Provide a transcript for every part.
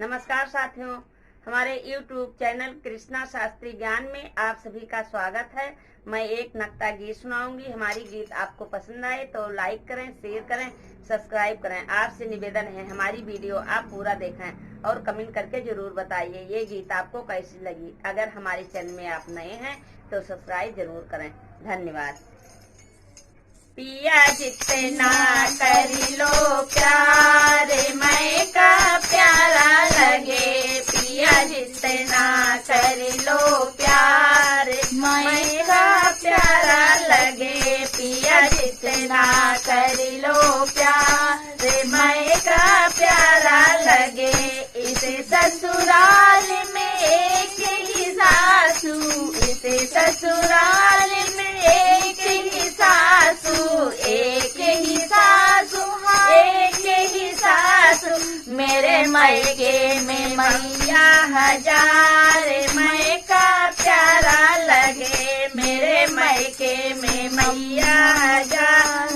नमस्कार साथियों, हमारे YouTube चैनल कृष्णा शास्त्री ज्ञान में आप सभी का स्वागत है। मैं एक नक्ता गीत सुनाऊंगी। हमारी गीत आपको पसंद आए तो लाइक करें, शेयर करें, सब्सक्राइब करें। आपसे निवेदन है हमारी वीडियो आप पूरा देखें और कमेंट करके जरूर बताइए ये गीत आपको कैसी लगी। अगर हमारे चैनल में आप नए हैं तो सब्सक्राइब जरूर करें। धन्यवाद। पिया जितना करी लो प्यार मैं का प्यारा लगे, पिया जितना करी लो प्यार मैं का प्यारा लगे, पिया जितना करी लो प्यार मैं का प्यारा लगे। इसे ससुराल में एक ही सासू, इसे ससुराल में एक ही सासू, एक ही सासू, एक ही सासू। मेरे मायके में मैया हजार मैं का प्यारा लगे, मेरे मायके में मैया हजार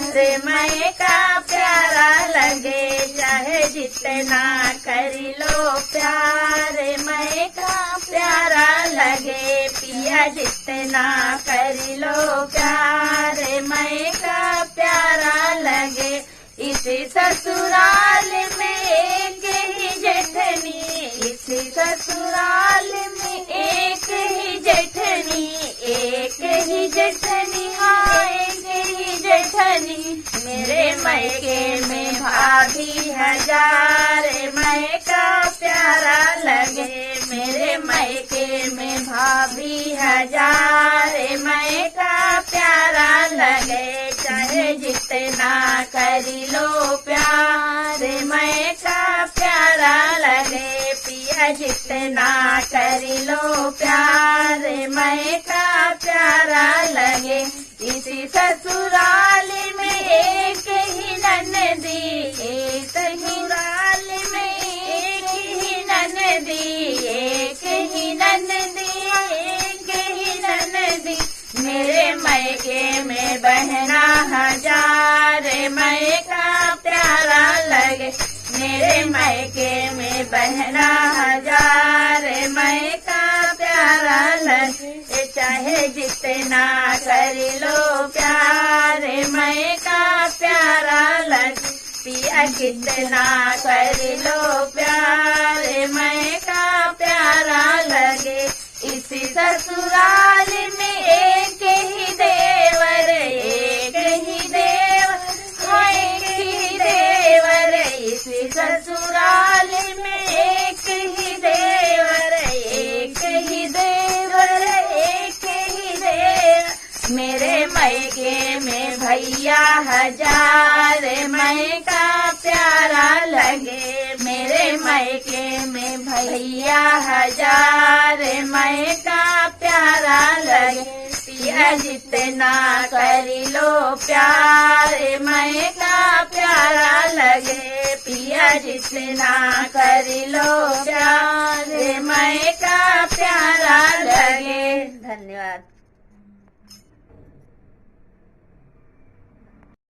मैं का प्यारा लगे। चाहे जितना करी लो प्यार मैं का प्यारा लगे, पिया जितना करी लो प्यार मैं का प्यारा लगे। इसी ससुराल में एक ही जेठनी, इसी ससुराल में एक ही जेठनी, एक ही जेठनी, हाँ एक ही जेठनी। मेरे मायके में भाभी हजार मैं का प्यारा लगे, मेरे मायके में भाभी हजार मैं का प्यारा लगे। चाहे जितना करी लो प्यार मैं का प्यारा लगे, पिया जितना करी लो प्यार मैं का प्यारा लगे। इसी ससुराल में एक ही ननदी, एक ससुराल में एक ही ननदी, एक ही ननदी, एक ही ननदी। मेरे मायके में बहना हजार मैं का प्यारा लगे, मेरे मायके में बहना हजार मैं का प्यारा लगे। चाहे जितना करी लो प्यार मैं का प्यारा लगे, पिया कितना करी लो प्यार मैं का प्यारा लगे। इसी ससुराल में एक ही देवर, एक ही देवर, हाँ एक ही देवर। इसी ससुराल में एक ही देवर, एक ही देवर, एक ही देवर। मेरे मायके में भैया हजार मैं का प्यारा लगे, मेरे मायके में भैया हजार मैं का प्यारा लगे। पिया जितना करी लो प्यार मैं का प्यारा लगे, पिया जितना करी लो प्यार मैं का प्यारा लगे। धन्यवाद।